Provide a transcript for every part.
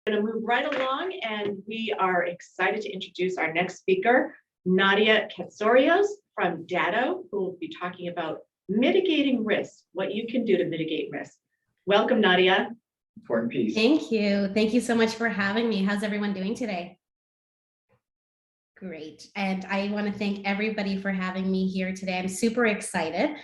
Going to move right along, and we are excited to introduce our next speaker, Nadia Katsorios from Datto, who will be talking about mitigating risk, what you can do to mitigate risk. Welcome, Nadia. Important piece. Thank you. Thank you so much for having me. How's everyone doing today? Great. And I want to thank everybody for having me here today. I'm super excited.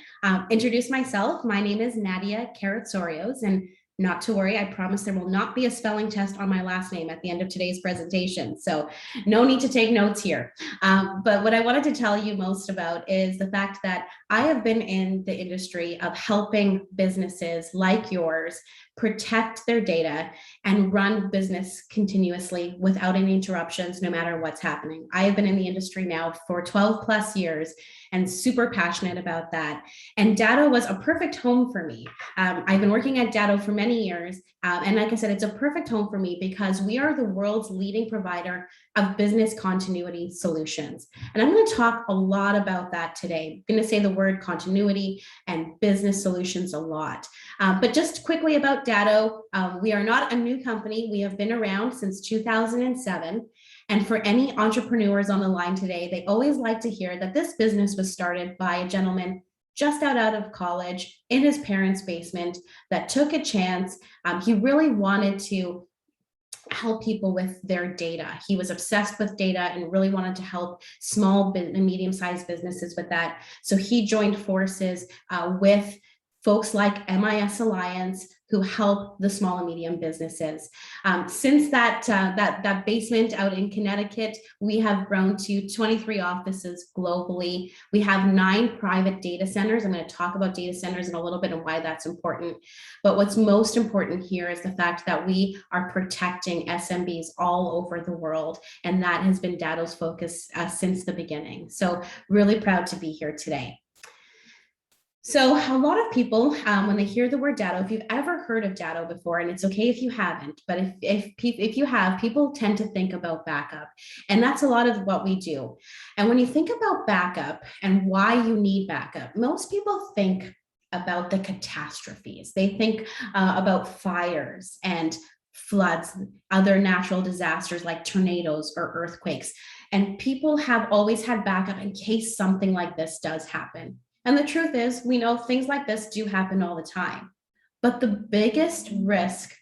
Introduce myself. My name is Nadia Katsorios, and not to worry, I promise there will not be a spelling test on my last name at the end of today's presentation. So no need to take notes here. But what I wanted to tell you most about is the fact that I have been in the industry of helping businesses like yours protect their data and run business continuously without any interruptions, no matter what's happening. I have been in the industry now for 12 plus years and super passionate about that. And Datto was a perfect home for me. I've been working at Datto for many years. And like I said, it's a perfect home for me because we are the world's leading provider of business continuity solutions. And I'm going to talk a lot about that today. I'm going to say the word continuity and business solutions a lot. But just quickly about Datto, we are not a new company. We have been around since 2007. And for any entrepreneurs on the line today, they always like to hear that this business was started by a gentleman just out of college in his parents' basement that took a chance. He really wanted to help people with their data. He was obsessed with data and really wanted to help small and medium-sized businesses with that. So he joined forces with folks like MIS Alliance, who help the small and medium businesses. Since that basement out in Connecticut, we have grown to 23 offices globally. We have 9 private data centers. I'm going to talk about data centers in a little bit and why that's important. But what's most important here is the fact that we are protecting SMBs all over the world. And that has been Datto's focus since the beginning. So really proud to be here today. So a lot of people, when they hear the word Datto, if you've ever heard of Datto before, and it's okay if you haven't, but if you have, people tend to think about backup. And that's a lot of what we do. And when you think about backup and why you need backup, most people think about the catastrophes. They think about fires and floods, other natural disasters like tornadoes or earthquakes. And people have always had backup in case something like this does happen. And the truth is, we know things like this do happen all the time. But the biggest risk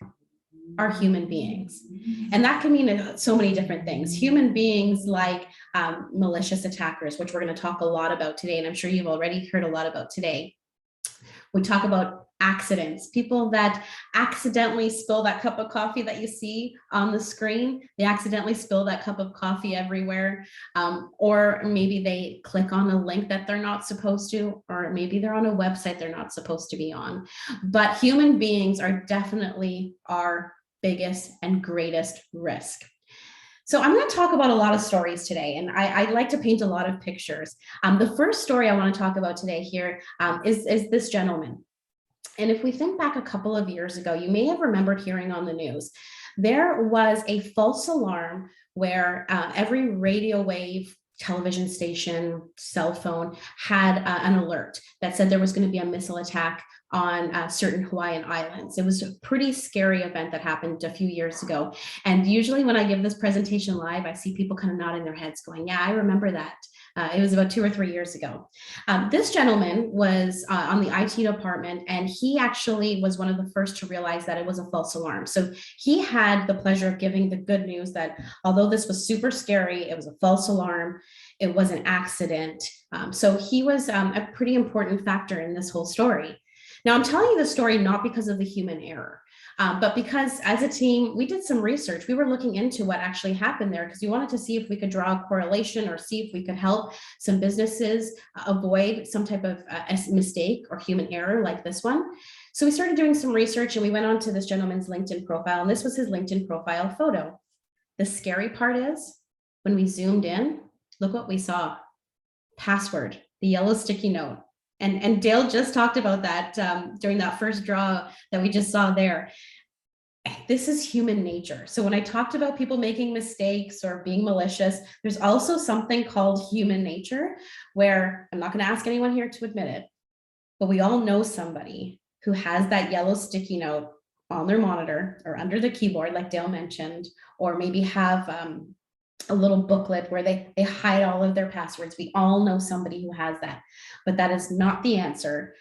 are human beings. And that can mean so many different things. Human beings like malicious attackers, which we're going to talk a lot about today. And I'm sure you've already heard a lot about today. We talk about accidents, people that accidentally spill that cup of coffee that you see on the screen. They accidentally spill that cup of coffee everywhere. Or maybe they click on a link that they're not supposed to, or maybe they're on a website they're not supposed to be on. But human beings are definitely our biggest and greatest risk. So I'm going to talk about a lot of stories today, and I like to paint a lot of pictures. The first story I want to talk about today here is this gentleman. And if we think back a couple of years ago, you may have remembered hearing on the news, there was a false alarm where every radio wave, television station, cell phone had an alert that said there was going to be a missile attack on certain Hawaiian islands. It was a pretty scary event that happened a few years ago. And usually when I give this presentation live, I see people kind of nodding their heads going, yeah, I remember that. It was about 2 or 3 years ago. This gentleman was on the IT department, and he actually was one of the first to realize that it was a false alarm. So he had the pleasure of giving the good news that although this was super scary, it was a false alarm, it was an accident. So he was a pretty important factor in this whole story. Now, I'm telling you the story not because of the human error, but because as a team, we did some research. We were looking into what actually happened there because we wanted to see if we could draw a correlation or see if we could help some businesses avoid some type of mistake or human error like this one. So we started doing some research and we went on to this gentleman's LinkedIn profile, and this was his LinkedIn profile photo. The scary part is when we zoomed in, look what we saw. Password, the yellow sticky note. And Dale just talked about that during that first draw that we just saw there. This is human nature. So when I talked about people making mistakes or being malicious, there's also something called human nature where I'm not going to ask anyone here to admit it, but we all know somebody who has that yellow sticky note on their monitor or under the keyboard, like Dale mentioned, or maybe have a little booklet where they hide all of their passwords. We all know somebody who has that, but that is not the answer.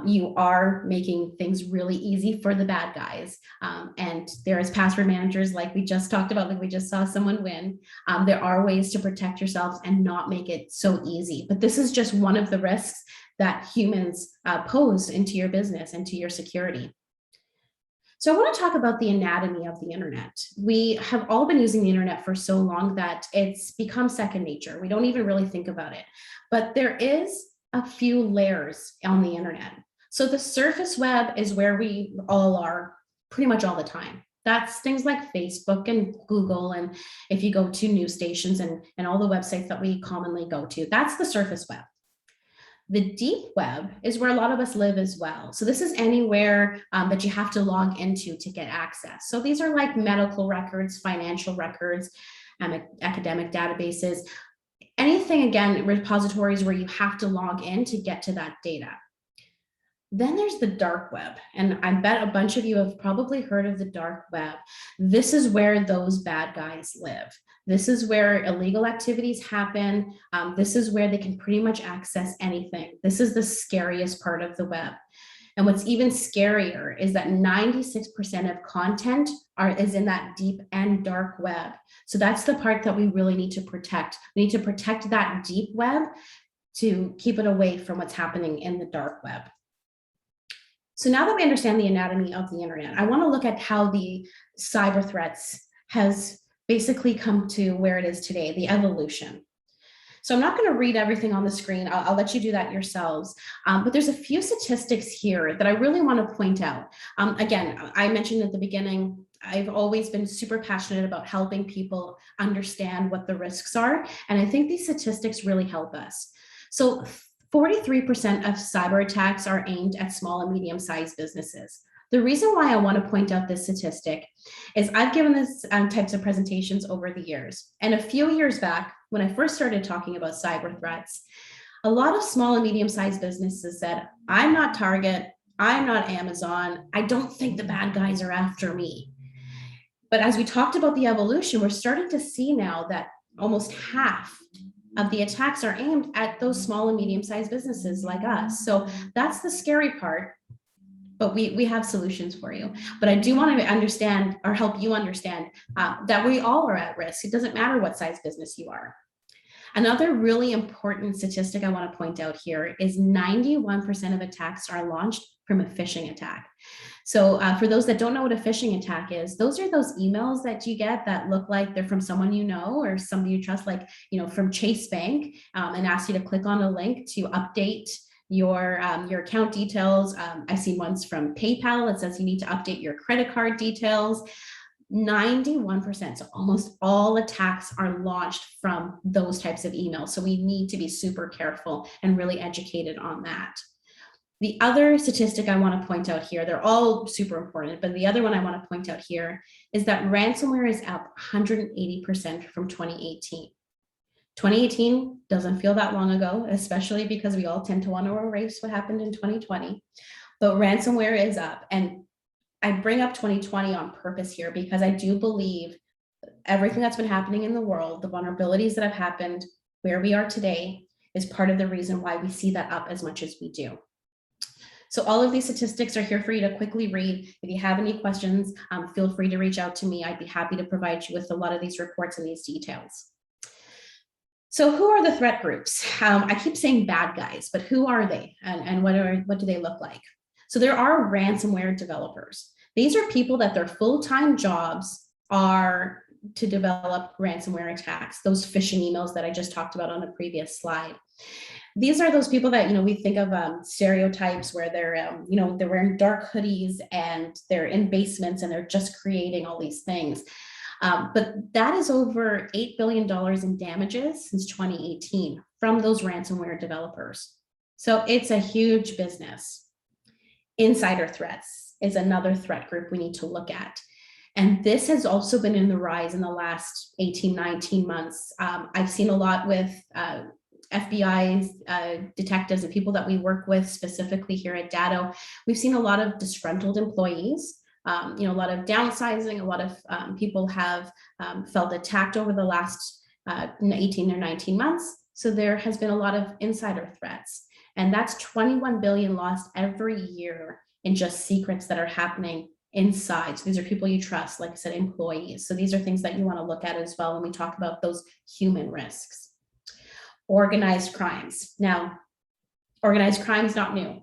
You are making things really easy for the bad guys. And there is password managers like we just talked about, like we just saw someone win. There are ways to protect yourselves and not make it so easy. But this is just one of the risks that humans pose into your business and to your security. So I want to talk about the anatomy of the internet. We have all been using the internet for so long that it's become second nature. We don't even really think about it. But there is a few layers on the internet. So the surface web is where we all are pretty much all the time. That's things like Facebook and Google. And if you go to news stations and all the websites that we commonly go to, that's the surface web. The deep web is where a lot of us live as well. So this is anywhere that you have to log into to get access. So these are like medical records, financial records, academic databases, anything, again, repositories where you have to log in to get to that data. Then there's the dark web. And I bet a bunch of you have probably heard of the dark web. This is where those bad guys live. This is where illegal activities happen. This is where they can pretty much access anything. This is the scariest part of the web. And what's even scarier is that 96% of content is in that deep and dark web. So that's the part that we really need to protect. We need to protect that deep web to keep it away from what's happening in the dark web. So now that we understand the anatomy of the internet, I want to look at how the cyber threats has basically come to where it is today, the evolution. So I'm not going to read everything on the screen. I'll let you do that yourselves. But there's a few statistics here that I really want to point out. Again, I mentioned at the beginning, I've always been super passionate about helping people understand what the risks are. And I think these statistics really help us. So 43% of cyber attacks are aimed at small and medium-sized businesses. The reason why I want to point out this statistic is I've given this types of presentations over the years. And a few years back, when I first started talking about cyber threats, a lot of small and medium-sized businesses said, I'm not Target, I'm not Amazon, I don't think the bad guys are after me. But as we talked about the evolution, we're starting to see now that almost half of the attacks are aimed at those small and medium-sized businesses like us. So that's the scary part. But we have solutions for you. But I do want to understand or help you understand that we all are at risk. It doesn't matter what size business you are. Another really important statistic I want to point out here is 91% of attacks are launched from a phishing attack. So for those that don't know what a phishing attack is, those are those emails that you get that look like they're from someone you know or somebody you trust, like, from Chase Bank, and ask you to click on a link to update your account details. I've seen ones from PayPal that says you need to update your credit card details. 91%, so almost all attacks are launched from those types of emails. So we need to be super careful and really educated on that. The other statistic I want to point out here, they're all super important, but the other one I want to point out here is that ransomware is up 180% from 2018. 2018 doesn't feel that long ago, especially because we all tend to want to erase what happened in 2020, but ransomware is up. And I bring up 2020 on purpose here because I do believe everything that's been happening in the world, the vulnerabilities that have happened, where we are today, is part of the reason why we see that up as much as we do. So all of these statistics are here for you to quickly read. If you have any questions, feel free to reach out to me. I'd be happy to provide you with a lot of these reports and these details. So who are the threat groups? I keep saying bad guys, but who are they and what do they look like? So there are ransomware developers. These are people that their full-time jobs are to develop ransomware attacks, those phishing emails that I just talked about on the previous slide. These are those people that, we think of stereotypes where they're, they're wearing dark hoodies and they're in basements and they're just creating all these things. But that is over $8 billion in damages since 2018 from those ransomware developers. So it's a huge business. Insider threats is another threat group we need to look at. And this has also been in the rise in the last 18, 19 months. I've seen a lot with FBI's detectives and people that we work with specifically here at Datto. We've seen a lot of disgruntled employees a lot of downsizing. A lot of people have felt attacked over the last 18 or 19 months. So there has been a lot of insider threats, and that's 21 billion lost every year in just secrets that are happening inside. So these are people you trust, like I said, employees. So these are things that you want to look at as well when we talk about those human risks. Organized crimes. Now, organized crime is not new,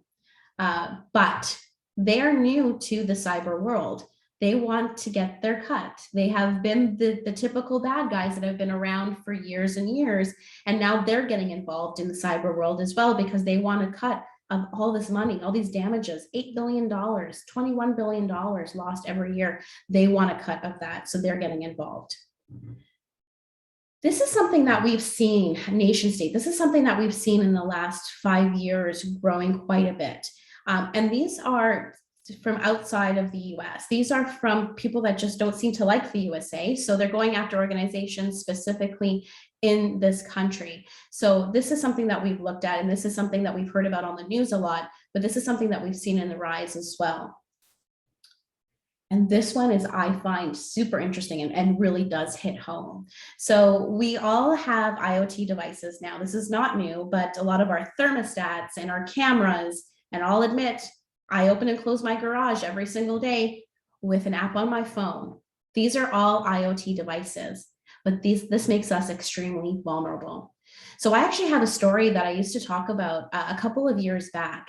but they are new to the cyber world. They want to get their cut. They have been the typical bad guys that have been around for years and years, and now they're getting involved in the cyber world as well because they want to cut of all this money, all these damages, $8 billion, $21 billion lost every year. They want a cut of that, so they're getting involved. This is something that we've seen, nation state. This is something that we've seen in the last 5 years growing quite a bit. And these are from outside of the US. These are from people that just don't seem to like the USA. So they're going after organizations specifically in this country. So this is something that we've looked at, and this is something that we've heard about on the news a lot, but this is something that we've seen in the rise as well. And this one is, I find, super interesting and really does hit home. So we all have IoT devices now. This is not new, but a lot of our thermostats and our cameras, and I'll admit, I open and close my garage every single day with an app on my phone. These are all IoT devices, but this makes us extremely vulnerable. So I actually have a story that I used to talk about a couple of years back.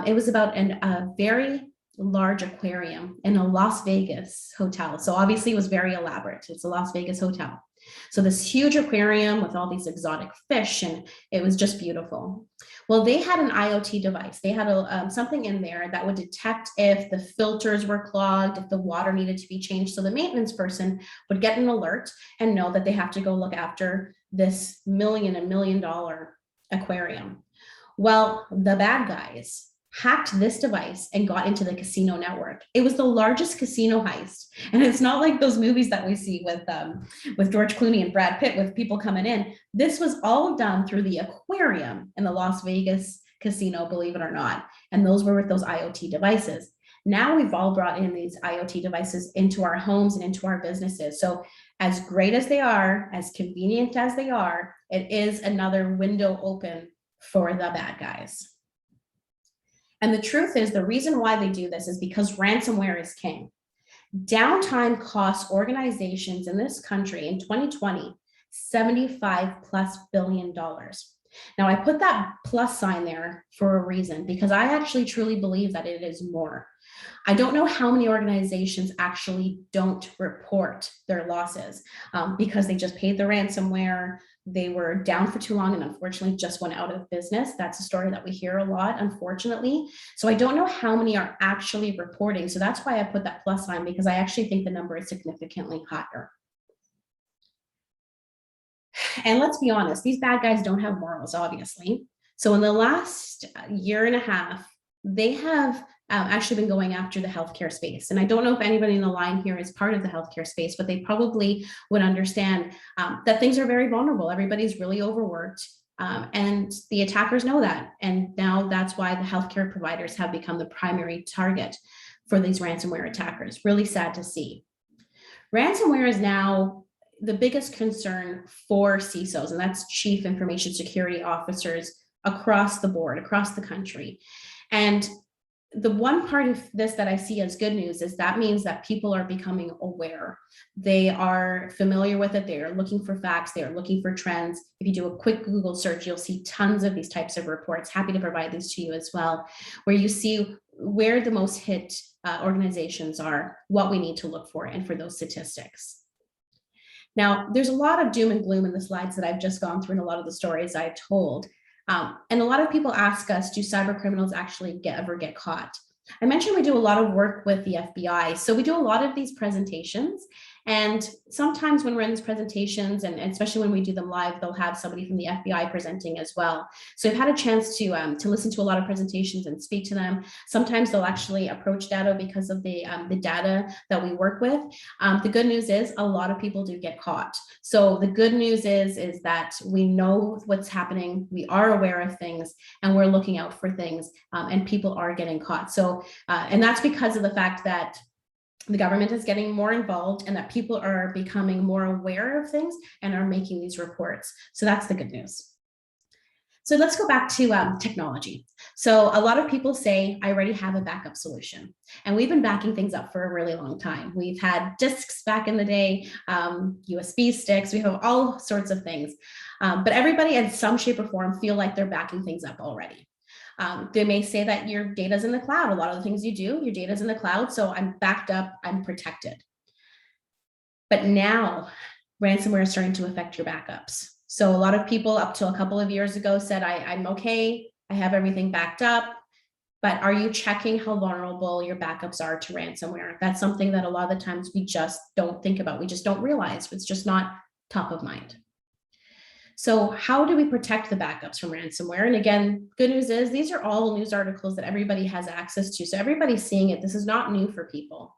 It was about a very large aquarium in a Las Vegas hotel. So obviously it was very elaborate. It's a Las Vegas hotel. So this huge aquarium with all these exotic fish, and it was just beautiful. Well, they had an IoT device. They had something in there that would detect if the filters were clogged, if the water needed to be changed. So the maintenance person would get an alert and know that they have to go look after this $1 million aquarium. Well, the bad guys hacked this device and got into the casino network. It was the largest casino heist. And it's not like those movies that we see with George Clooney and Brad Pitt with people coming in. This was all done through the aquarium in the Las Vegas casino, believe it or not. And those were with those IoT devices. Now we've all brought in these IoT devices into our homes and into our businesses. So as great as they are, as convenient as they are, it is another window open for the bad guys. And the truth is, the reason why they do this is because ransomware is king. Downtime costs organizations in this country in 2020, $75+ billion. Now, I put that plus sign there for a reason, because I actually truly believe that it is more. I don't know how many organizations actually don't report their losses because they just paid the ransomware. They were down for too long and unfortunately just went out of business. That's a story that we hear a lot, unfortunately. So I don't know how many are actually reporting. So that's why I put that plus sign, because I actually think the number is significantly higher. And let's be honest, these bad guys don't have morals, obviously. So in the last year and a half, they have actually been going after the healthcare space. And I don't know if anybody in the line here is part of the healthcare space, but they probably would understand that things are very vulnerable. Everybody's really overworked. And the attackers know that. And now that's why the healthcare providers have become the primary target for these ransomware attackers. Really sad to see. Ransomware is now the biggest concern for CISOs, and that's Chief Information Security Officers across the board, across the country. And the one part of this that I see as good news is that means that people are becoming aware. They are familiar with it. They are looking for facts. They are looking for trends. If you do a quick Google search, you'll see tons of these types of reports. Happy to provide these to you as well, where you see where the most hit organizations are, what we need to look for, and for those statistics. Now, there's a lot of doom and gloom in the slides that I've just gone through and a lot of the stories I've told. And a lot of people ask us, do cyber criminals actually ever get caught? I mentioned we do a lot of work with the FBI. So we do a lot of these presentations. And sometimes when we're in these presentations, and especially when we do them live, they'll have somebody from the FBI presenting as well. So I've had a chance to listen to a lot of presentations and speak to them. Sometimes they'll actually approach Datto because of the data that we work with. The good news is a lot of people do get caught. So the good news is that we know what's happening, we are aware of things, and we're looking out for things, and people are getting caught. So, and that's because of the fact that the government is getting more involved and that people are becoming more aware of things and are making these reports. So that's the good news. So let's go back to technology. So a lot of people say, I already have a backup solution. And we've been backing things up for a really long time. We've had disks back in the day, USB sticks, we have all sorts of things. But everybody in some shape or form feel like they're backing things up already. They may say that your data's in the cloud. A lot of the things you do, your data's in the cloud. So I'm backed up, I'm protected. But now ransomware is starting to affect your backups. So a lot of people up till a couple of years ago said, I'm okay, I have everything backed up, but are you checking how vulnerable your backups are to ransomware? That's something that a lot of the times we just don't think about. We just don't realize. It's just not top of mind. So how do we protect the backups from ransomware? And again, good news is these are all news articles that everybody has access to. So everybody's seeing it. This is not new for people.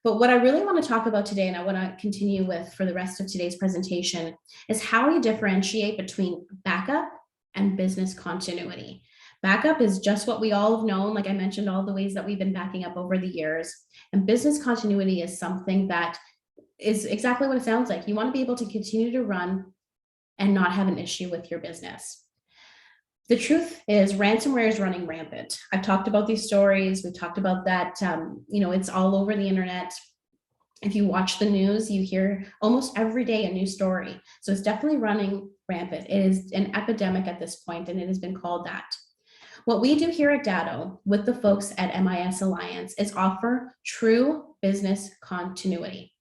But what I really want to talk about today, and I want to continue with for the rest of today's presentation, is how we differentiate between backup and business continuity. Backup is just what we all have known, like I mentioned, all the ways that we've been backing up over the years. And business continuity is something that is exactly what it sounds like. You want to be able to continue to run and not have an issue with your business. The truth is ransomware is running rampant. I've talked about these stories. We've talked about that, it's all over the internet. If you watch the news, you hear almost every day a new story. So it's definitely running rampant. It is an epidemic at this point, and it has been called that. What we do here at Datto with the folks at MIS Alliance is offer true business continuity.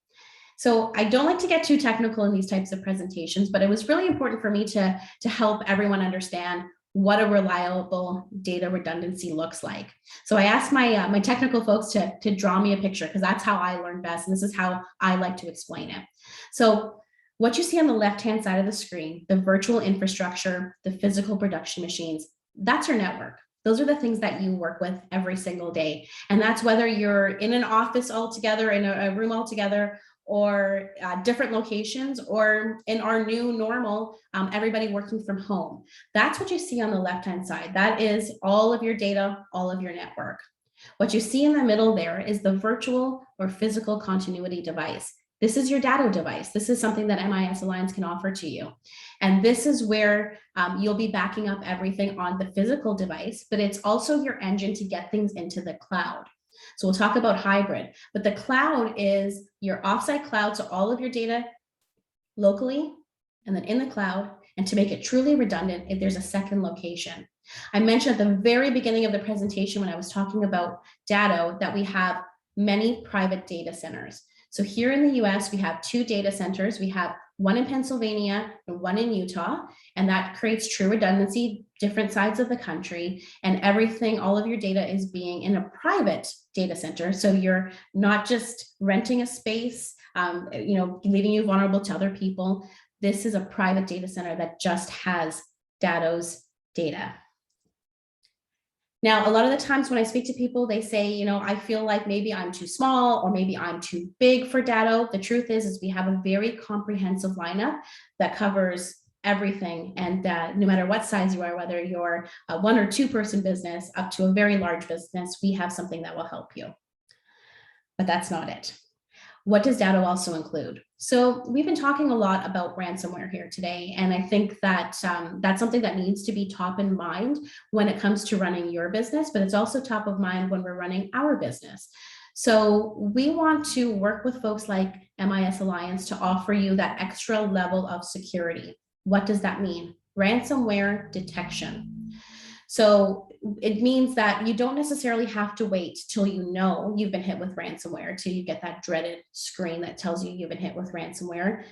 So I don't like to get too technical in these types of presentations, but it was really important for me to help everyone understand what a reliable data redundancy looks like. So I asked my my technical folks to draw me a picture, because that's how I learn best, and this is how I like to explain it. So what you see on the left-hand side of the screen, the virtual infrastructure, the physical production machines, that's your network. Those are the things that you work with every single day. And that's whether you're in an office altogether, in a room altogether, or different locations, or in our new normal, everybody working from home. That's what you see on the left-hand side. That is all of your data, all of your network. What you see in the middle there is the virtual or physical continuity device. This is your Datto device. This is something that MIS Alliance can offer to you. And this is where you'll be backing up everything on the physical device, but it's also your engine to get things into the cloud. So we'll talk about hybrid, but the cloud is your offsite cloud. So all of your data locally and then in the cloud, and to make it truly redundant, if there's a second location. I mentioned at the very beginning of the presentation when I was talking about Datto that we have many private data centers. So here in the US, we have 2 data centers. We have one in Pennsylvania and one in Utah, and that creates true redundancy, different sides of the country, and everything, all of your data is being in a private data center. So you're not just renting a space, leaving you vulnerable to other people. This is a private data center that just has Datto's data. Now, a lot of the times when I speak to people, they say, I feel like maybe I'm too small or maybe I'm too big for Datto. The truth is we have a very comprehensive lineup that covers everything. And no matter what size you are, whether you're a 1 or 2 person business up to a very large business, we have something that will help you. But that's not it. What does Datto also include? So we've been talking a lot about ransomware here today, and I think that that's something that needs to be top in mind when it comes to running your business, but it's also top of mind when we're running our business. So we want to work with folks like MIS Alliance to offer you that extra level of security. What does that mean? Ransomware detection. So it means that you don't necessarily have to wait till you've been hit with ransomware, till you get that dreaded screen that tells you you've been hit with ransomware.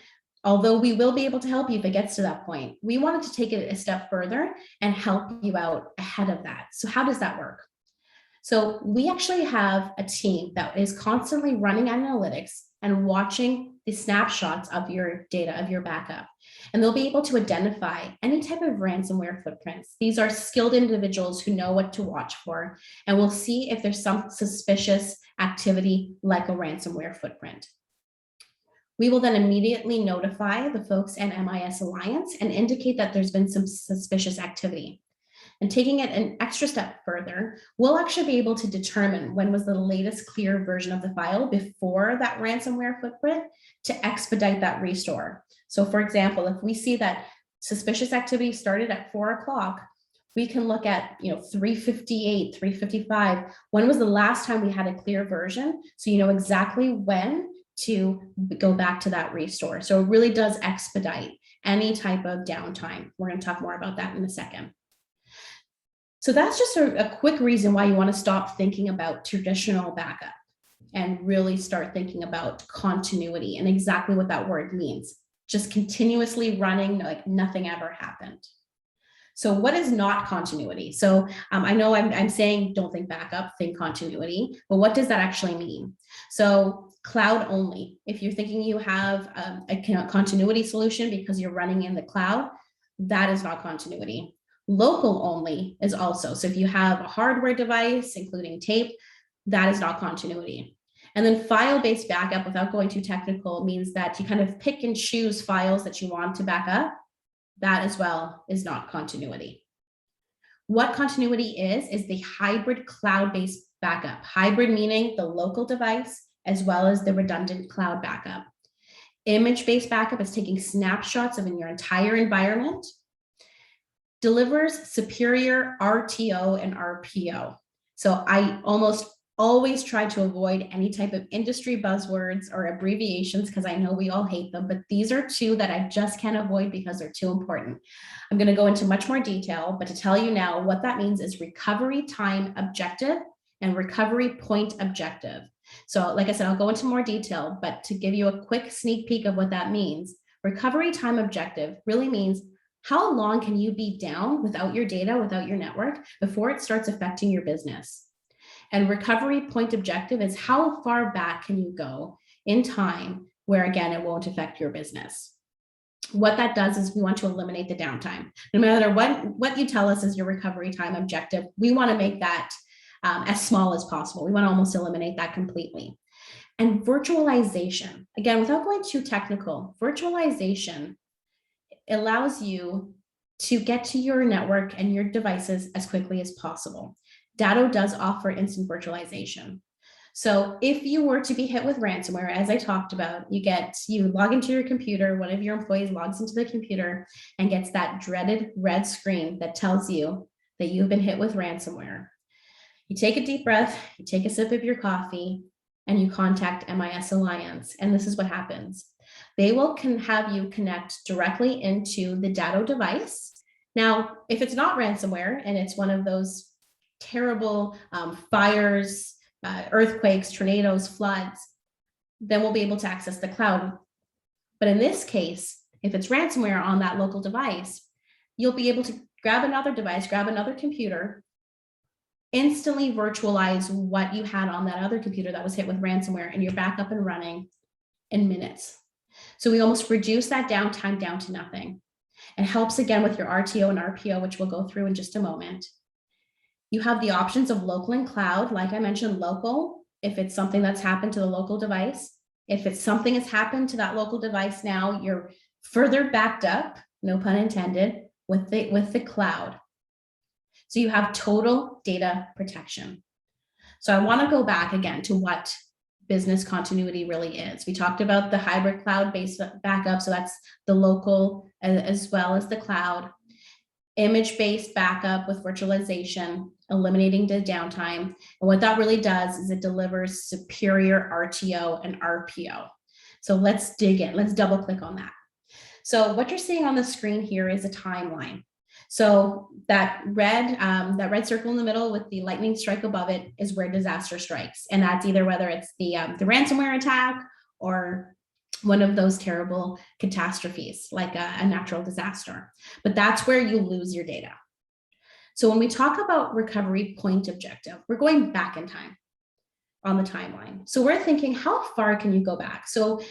Although we will be able to help you if it gets to that point. We wanted to take it a step further and help you out ahead of that. So how does that work? So we actually have a team that is constantly running analytics and watching the snapshots of your data, of your backup. And they'll be able to identify any type of ransomware footprints. These are skilled individuals who know what to watch for, and we'll see if there's some suspicious activity like a ransomware footprint. We will then immediately notify the folks at MIS Alliance and indicate that there's been some suspicious activity. And taking it an extra step further, we'll actually be able to determine when was the latest clear version of the file before that ransomware footprint to expedite that restore. So for example, if we see that suspicious activity started at 4 o'clock, we can look at 3:58, 3:55. When was the last time we had a clear version? So you know exactly when to go back to that restore. So it really does expedite any type of downtime. We're going to talk more about that in a second. So that's just a quick reason why you want to stop thinking about traditional backup and really start thinking about continuity and exactly what that word means. Just continuously running like nothing ever happened. So what is not continuity? So I know I'm saying don't think backup, think continuity, but what does that actually mean? So cloud only. If you're thinking you have a continuity solution because you're running in the cloud, that is not continuity. Local only is also. So if you have a hardware device, including tape, that is not continuity. And then file-based backup, without going too technical, means that you kind of pick and choose files that you want to back up. That as well is not continuity. What continuity is the hybrid cloud-based backup. Hybrid meaning the local device as well as the redundant cloud backup. Image-based backup is taking snapshots of your entire environment. Delivers superior RTO and RPO. So I almost always try to avoid any type of industry buzzwords or abbreviations because I know we all hate them, but these are two that I just can't avoid because they're too important. I'm going to go into much more detail, but to tell you now what that means is recovery time objective and recovery point objective. So like I said, I'll go into more detail, but to give you a quick sneak peek of what that means, recovery time objective really means how long can you be down without your data, without your network before it starts affecting your business? And recovery point objective is how far back can you go in time where, again, it won't affect your business. What that does is we want to eliminate the downtime. No matter what you tell us is your recovery time objective, we want to make that as small as possible. We want to almost eliminate that completely. And virtualization, again, without going too technical, virtualization allows you to get to your network and your devices as quickly as possible. Datto does offer instant virtualization. So if you were to be hit with ransomware, as I talked about, you log into your computer, one of your employees logs into the computer and gets that dreaded red screen that tells you that you've been hit with ransomware. You take a deep breath, you take a sip of your coffee, and you contact MIS Alliance. And this is what happens. They will have you connect directly into the Datto device. Now, if it's not ransomware and it's one of those terrible fires, earthquakes, tornadoes, floods, then we'll be able to access the cloud. But in this case, if it's ransomware on that local device, you'll be able to grab another device, grab another computer, instantly virtualize what you had on that other computer that was hit with ransomware, and you're back up and running in minutes. So we almost reduce that downtime down to nothing. It helps again with your RTO and RPO, which we'll go through in just a moment. You have the options of local and cloud. Like I mentioned, local, if it's something that's happened to the local device. If it's something that's happened to that local device now, you're further backed up, no pun intended, with the cloud. So you have total data protection. So I want to go back again to what business continuity really is. We talked about the hybrid cloud-based backup. So that's the local as well as the cloud. Image-based backup with virtualization, eliminating the downtime. And what that really does is it delivers superior RTO and RPO. So let's dig in, let's double click on that. So what you're seeing on the screen here is a timeline. So that red circle in the middle with the lightning strike above it is where disaster strikes. And that's either whether it's the ransomware attack or one of those terrible catastrophes like a natural disaster. But that's where you lose your data. So when we talk about recovery point objective, we're going back in time on the timeline. So we're thinking, how far can you go back? So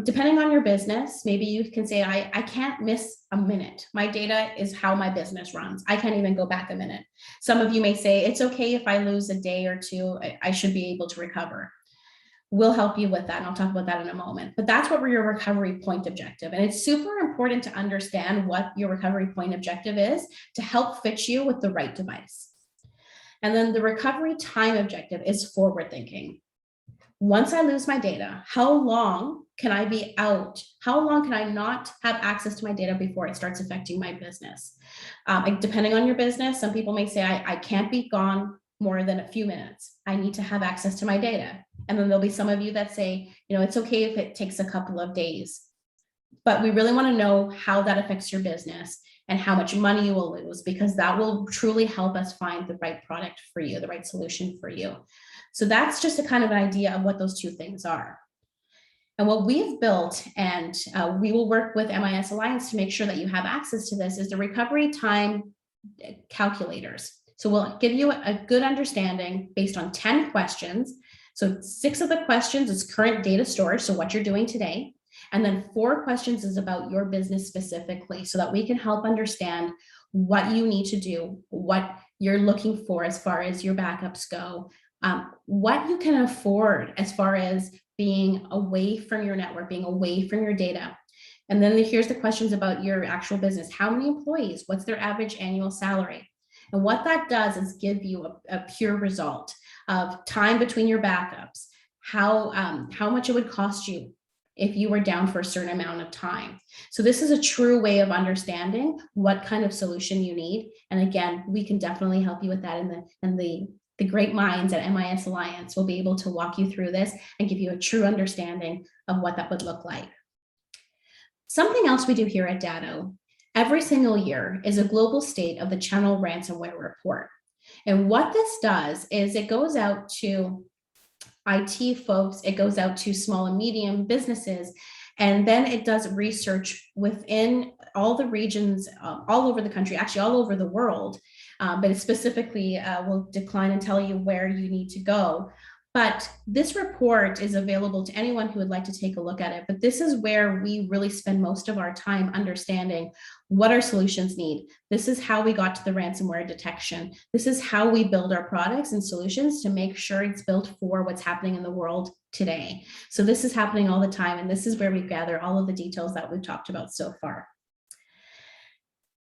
depending on your business, maybe you can say, I can't miss a minute. My data is how my business runs. I can't even go back a minute. Some of you may say, it's okay if I lose a day or two, I should be able to recover. we'll help you with that. And I'll talk about that in a moment. But that's what your recovery point objective. And it's super important to understand what your recovery point objective is to help fit you with the right device. And then the recovery time objective is forward thinking. Once I lose my data, how long can I be out? How long can I not have access to my data before it starts affecting my business? Depending on your business, some people may say, I can't be gone more than a few minutes. I need to have access to my data. And then there'll be some of you that say, it's okay if it takes a couple of days. But we really want to know how that affects your business and how much money you will lose, because that will truly help us find the right product for you, the right solution for you. So that's just a kind of an idea of what those two things are. And what we've built, and we will work with MIS Alliance to make sure that you have access to this, is the recovery time calculators. So we'll give you a good understanding based on 10 questions. So 6 of the questions is current data storage, so what you're doing today. And then 4 questions is about your business specifically, so that we can help understand what you need to do, what you're looking for as far as your backups go, what you can afford as far as being away from your network, being away from your data. And then here's the questions about your actual business. How many employees? What's their average annual salary? And what that does is give you a pure result of time between your backups, how much it would cost you if you were down for a certain amount of time. So this is a true way of understanding what kind of solution you need. And again, we can definitely help you with that. And the great minds at MIS Alliance will be able to walk you through this and give you a true understanding of what that would look like. Something else we do here at Datto every single year is a global state of the channel ransomware report. And what this does is it goes out to IT folks, it goes out to small and medium businesses, and then it does research within all the regions, all over the country, actually all over the world, but it specifically will decline and tell you where you need to go. But this report is available to anyone who would like to take a look at it. But this is where we really spend most of our time understanding what our solutions need. This is how we got to the ransomware detection. This is how we build our products and solutions to make sure it's built for what's happening in the world today. So this is happening all the time. And this is where we gather all of the details that we've talked about so far.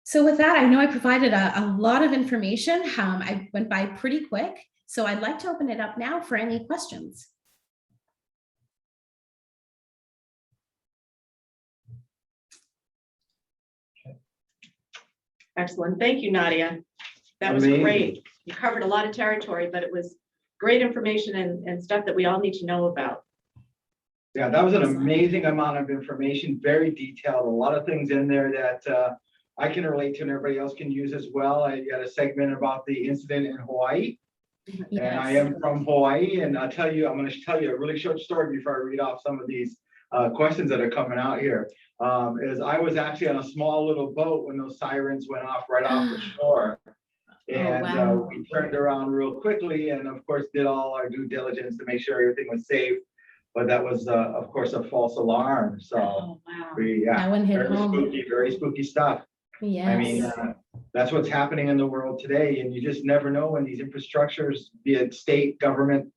So with that, I know I provided a lot of information. I went by pretty quick. So I'd like to open it up now for any questions. Excellent. Thank you, Nadia. That was great. You covered a lot of territory, but it was great information and stuff that we all need to know about. Yeah, that was an amazing amount of information, very detailed, a lot of things in there that I can relate to and everybody else can use as well. I got a segment about the incident in Hawaii. Yes. And I am from Hawaii, and I'm going to tell you a really short story before I read off some of these questions that are coming out here. Is I was actually on a small little boat when those sirens went off right off the shore. And we turned around real quickly and of course did all our due diligence to make sure everything was safe. But that was of course a false alarm. So very spooky stuff. Yes. I mean, that's what's happening in the world today. And you just never know when these infrastructures, be it state, government,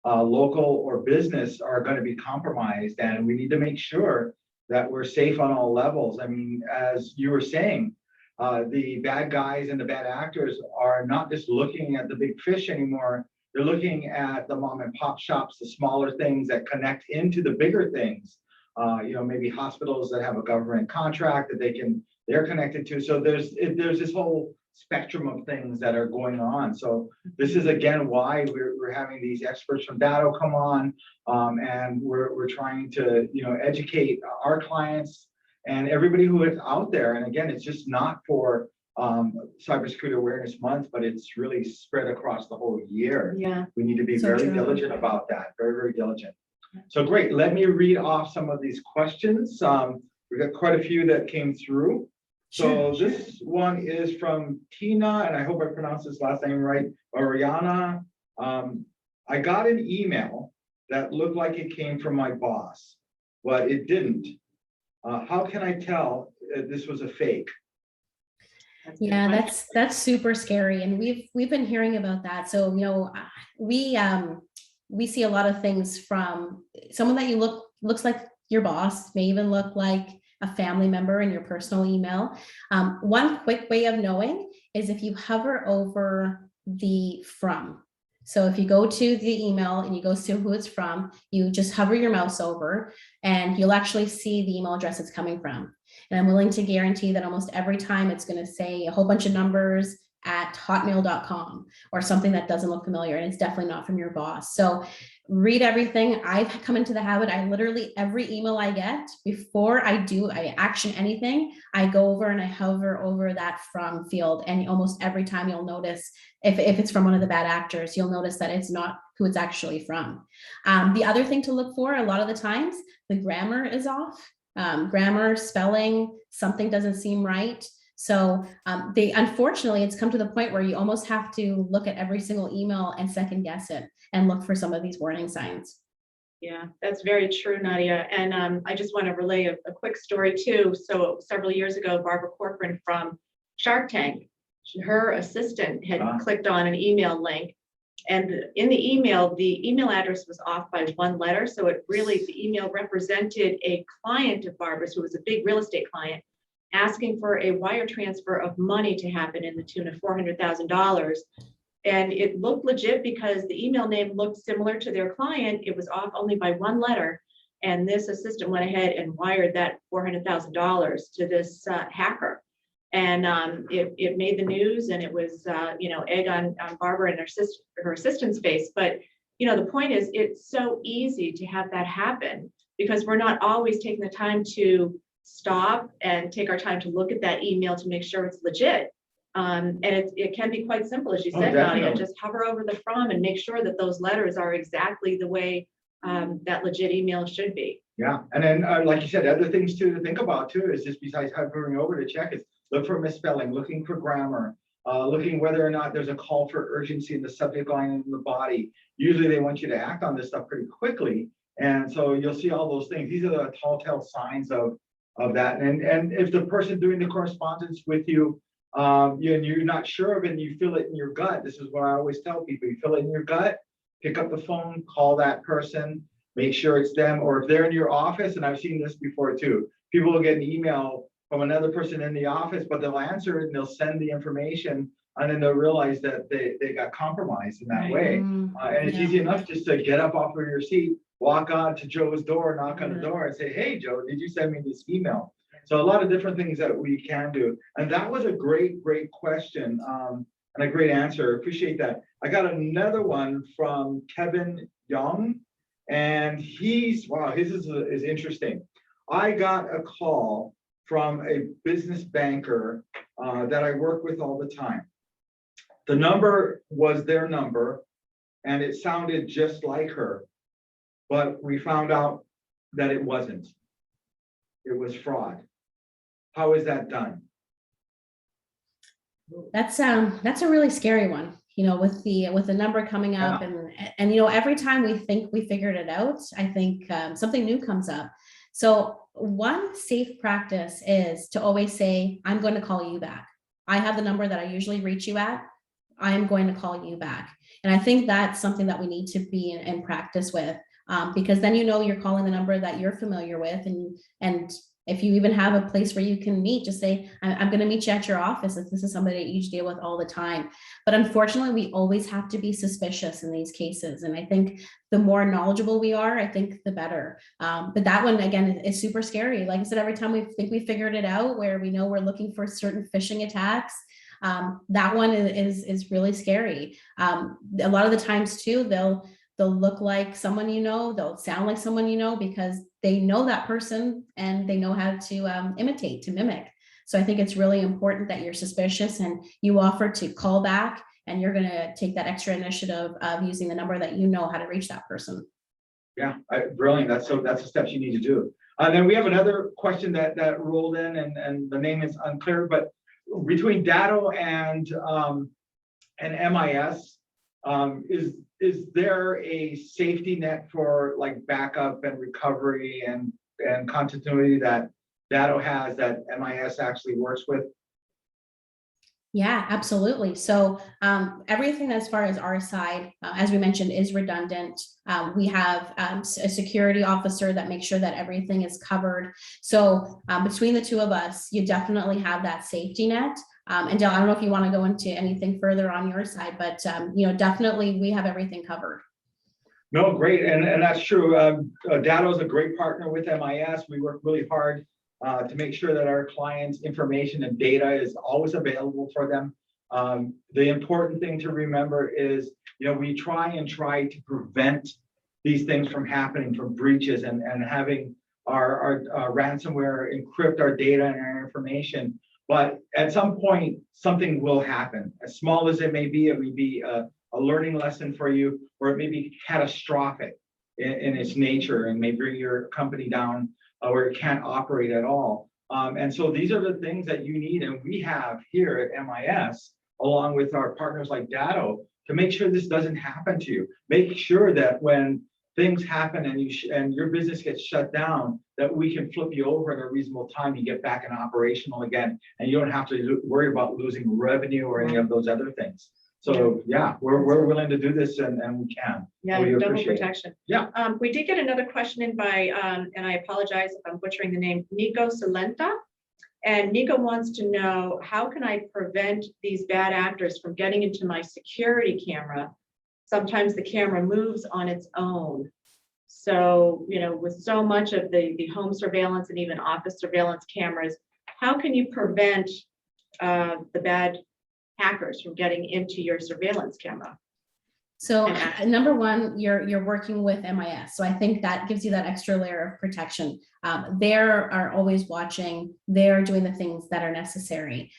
local, or business, are going to be compromised. And we need to make sure that we're safe on all levels. I mean, as you were saying, the bad guys and the bad actors are not just looking at the big fish anymore. They're looking at the mom and pop shops, the smaller things that connect into the bigger things. Maybe hospitals that have a government contract that they're connected to. So there's this whole spectrum of things that are going on. So this is again why we're having these experts from Datto come on, and we're trying to educate our clients and everybody who is out there. And again, it's just not for Cybersecurity Awareness Month, but it's really spread across the whole year. Yeah, we need to be very diligent about that. Very, very diligent. So great. Let me read off some of these questions. We've got quite a few that came through. So this one is from Tina, and I hope I pronounced this last name right, Oriana. I got an email that looked like it came from my boss, but it didn't. How can I tell if this was a fake? Yeah, that's super scary, and we've been hearing about that. So we we see a lot of things from someone that looks like your boss, may even look like a family member in your personal email. One quick way of knowing is if you hover over the from. So if you go to the email and you go to who it's from, you just hover your mouse over and you'll actually see the email address it's coming from. And I'm willing to guarantee that almost every time it's going to say a whole bunch of numbers at hotmail.com or something that doesn't look familiar, and it's definitely not from your boss. So read everything. I've come into the habit, I literally, every email I get, before I action anything, I go over and I hover over that from field, and almost every time you'll notice, if it's from one of the bad actors, you'll notice that it's not who it's actually from. The other thing to look for, a lot of the times, the grammar is off. Grammar, spelling, something doesn't seem right. So unfortunately, it's come to the point where you almost have to look at every single email and second guess it and look for some of these warning signs. Yeah, that's very true, Nadia. And I just want to relay a quick story too. So several years ago, Barbara Corcoran from Shark Tank, her assistant had clicked on an email link, and in the email address was off by one letter. So the email represented a client of Barbara's who was a big real estate client, asking for a wire transfer of money to happen in the tune of $400,000. And it looked legit because the email name looked similar to their client. It was off only by one letter. And this assistant went ahead and wired that $400,000 to this hacker. And it made the news, and it was, egg on Barbara and her assistant's face. But, the point is, it's so easy to have that happen because we're not always taking the time to stop and take our time to look at that email to make sure it's legit. And it can be quite simple, as you said, Nadia. Just hover over the from and make sure that those letters are exactly the way that legit email should be. Yeah, and then like you said, other things to think about too is just besides hovering over to check is look for misspelling, looking for grammar, looking whether or not there's a call for urgency in the subject line and in the body. Usually they want you to act on this stuff pretty quickly, and so you'll see all those things. These are the telltale signs of that. And if the person doing the correspondence with you, you're not sure of it and you feel it in your gut, this is what I always tell people: you feel it in your gut, pick up the phone, call that person, make sure it's them. Or if they're in your office, and I've seen this before too, people will get an email from another person in the office, but they'll answer it and they'll send the information, and then they'll realize that they got compromised in that way. And it's easy enough just to get up off of your seat, walk on to Joe's door, knock on the door and say, "Hey, Joe, did you send me this email?" So a lot of different things that we can do. And that was a great question and a great answer. Appreciate that. I got another one from Kevin Young, and his is interesting. I got a call from a business banker that I work with all the time. The number was their number, and it sounded just like her, but we found out that it wasn't. It was fraud. How is that done? That's a really scary one, with the number coming up, and every time we think we figured it out, I think something new comes up. So one safe practice is to always say, "I'm going to call you back. I have the number that I usually reach you at. I am going to call you back." And I think that's something that we need to be in practice with, because then you're calling the number that you're familiar with, and if you even have a place where you can meet, just say, "I'm going to meet you at your office if this is somebody that you deal with all the time." But unfortunately, we always have to be suspicious in these cases. And I think the more knowledgeable we are, I think the better. But that one, again, is super scary. Like I said, every time we think we figured it out, where we know we're looking for certain phishing attacks, that one is really scary. A lot of the times too, they'll look like someone they'll sound like someone because they know that person and they know how to imitate, to mimic. So I think it's really important that you're suspicious and you offer to call back, and you're going to take that extra initiative of using the number that how to reach that person. Yeah, brilliant. That's the steps you need to do. Then we have another question that rolled in, and the name is unclear, but between Datto and MIS, is there a safety net for like backup and recovery and continuity that Datto has that MIS actually works with? Yeah, absolutely. So everything as far as our side, as we mentioned, is redundant. We have a security officer that makes sure that everything is covered. So between the two of us, you definitely have that safety net. And Dale, I don't know if you want to go into anything further on your side, but definitely we have everything covered. No, great, and that's true. Datto is a great partner with MIS. We work really hard to make sure that our clients' information and data is always available for them. The important thing to remember is, we try to prevent these things from happening, from breaches and having our ransomware encrypt our data and our information. But at some point, something will happen. As small as it may be a learning lesson for you, or it may be catastrophic in its nature and may bring your company down where it can't operate at all. And so these are the things that you need, and we have here at MIS, along with our partners like Datto, to make sure this doesn't happen to you. Make sure that when things happen and your business gets shut down, that we can flip you over in a reasonable time, you get back in operational again, and you don't have to worry about losing revenue or any of those other things. So yeah, we're willing to do this and we can. Yeah, We double appreciate it. protection. Yeah. We did get another question in by, and I apologize if I'm butchering the name, Nico Salenta. And Nico wants to know, how can I prevent these bad actors from getting into my security camera? Sometimes the camera moves on its own. So, with so much of the home surveillance and even office surveillance cameras, how can you prevent the bad hackers from getting into your surveillance camera? So number one, you're working with MIS. So I think that gives you that extra layer of protection. They are always watching. They're doing the things that are necessary.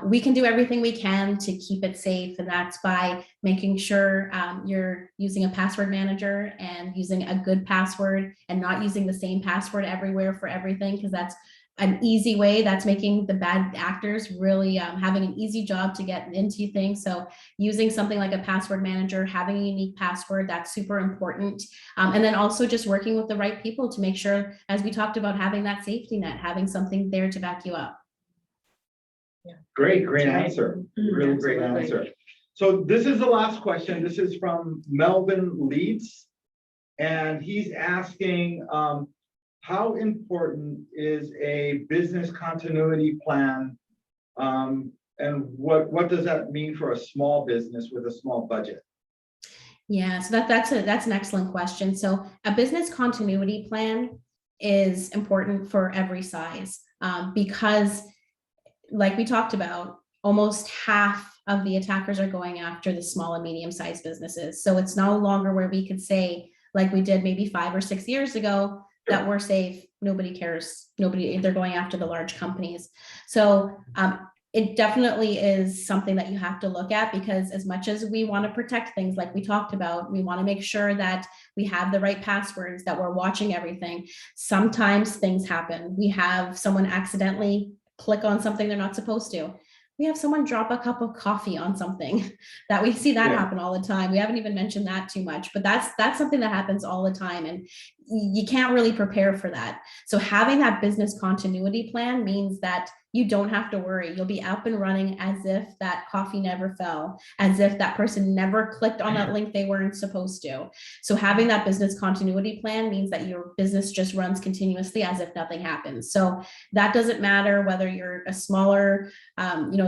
We can do everything we can to keep it safe, and that's by making sure you're using a password manager and using a good password and not using the same password everywhere for everything, because that's an easy way. That's making the bad actors really having an easy job to get into things. So using something like a password manager, having a unique password, that's super important. And then also just working with the right people to make sure, as we talked about, having that safety net, having something there to back you up. Yeah. Great Right. answer. Really great answer. So this is the last question. This is from Melvin Leeds. And he's asking, how important is a business continuity plan? And what does that mean for a small business with a small budget? Yeah, so that's an excellent question. So a business continuity plan is important for every size because, like we talked about, almost half of the attackers are going after the small and medium-sized businesses. So it's no longer where we could say, like we did maybe 5 or 6 years ago, that we're safe, nobody cares, they're going after the large companies. So it definitely is something that you have to look at, because as much as we want to protect things like we talked about, we want to make sure that we have the right passwords, that we're watching everything. Sometimes things happen. We have someone accidentally click on something they're not supposed to. We have someone drop a cup of coffee on something that we see that happen all the time. We haven't even mentioned that too much, but that's something that happens all the time, and you can't really prepare for that. So having that business continuity plan means that you don't have to worry. You'll be up and running as if that coffee never fell, as if that person never clicked on that link they weren't supposed to. So having that business continuity plan means that your business just runs continuously as if nothing happens. So that doesn't matter whether you're a smaller,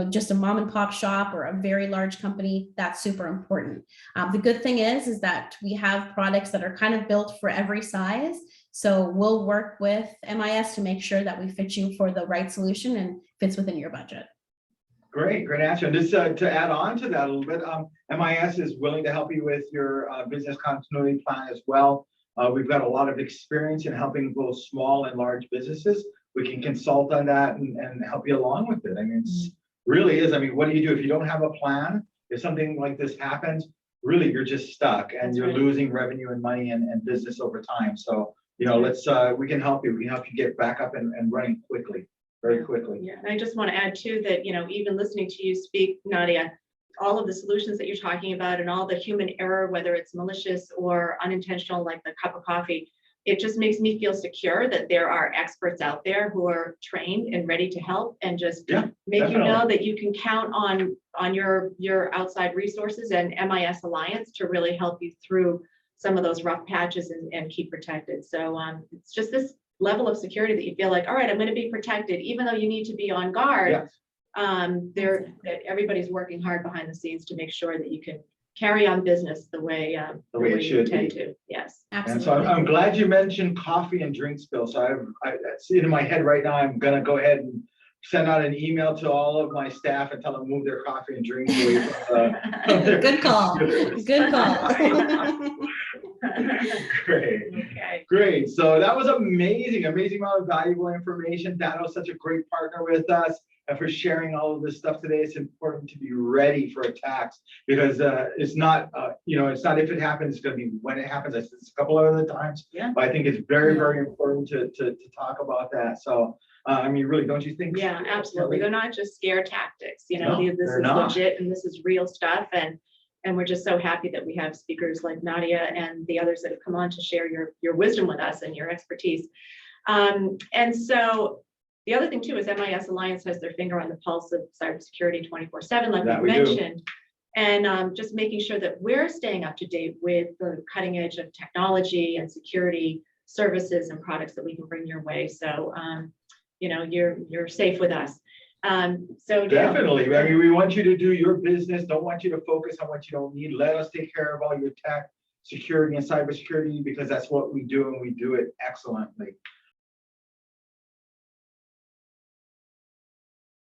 just a mom and pop shop or a very large company. That's super important. The good thing is that we have products that are kind of built for every size. So we'll work with MIS to make sure that we fit you for the right solution and fits within your budget. Great answer. And just to add on to that a little bit, MIS is willing to help you with your business continuity plan as well. We've got a lot of experience in helping both small and large businesses. We can consult on that and help you along with it. I mean, it really is. I mean, what do you do if you don't have a plan? If something like this happens, really, you're just stuck and you're losing revenue and money and business over time. So, we can help you. We can help you get back up and running quickly, very quickly. Yeah, and I just want to add too that, even listening to you speak, Nadia, all of the solutions that you're talking about and all the human error, whether it's malicious or unintentional, like the cup of coffee, it just makes me feel secure that there are experts out there who are trained and ready to help and just Yeah, make you know definitely. that you can count on your outside resources and MIS Alliance to really help you through some of those rough patches and keep protected. So it's just this level of security that you feel like, all right, I'm going to be protected, even though you need to be on guard. Yes. That everybody's working hard behind the scenes to make sure that you can carry on business the way it you should intend be. to. Yes. And so Absolutely. I'm glad you mentioned coffee and drink spill. So it's in my head right now. I'm gonna go ahead and send out an email to all of my staff and tell them move their coffee and drinks away from their Good call. computers. Good call. Great. Okay. Great. So that was amazing amount of valuable information. Datto's such a great partner with us. And for sharing all of this stuff today, it's important to be ready for attacks because it's not, it's not if it happens, it's going to be when it happens. It's a couple of other times. Yeah. But I think it's very, very important to talk about that. So, I mean, really, don't you think? Yeah, absolutely. They're not just scare tactics, No, this they're is not. legit and this is real stuff. And we're just so happy that we have speakers like Nadia and the others that have come on to share your wisdom with us and your expertise. And so the other thing too is MIS Alliance has their finger on the pulse of cybersecurity 24/7, like That we we do. mentioned. And just making sure that we're staying up to date with the cutting edge of technology and security services and products that we can bring your way. So, you're safe with us. So Definitely. I mean, we want you to do your business. Don't want you to focus on what you don't need. Let us take care of all your tech, security, and cybersecurity because that's what we do and we do it excellently.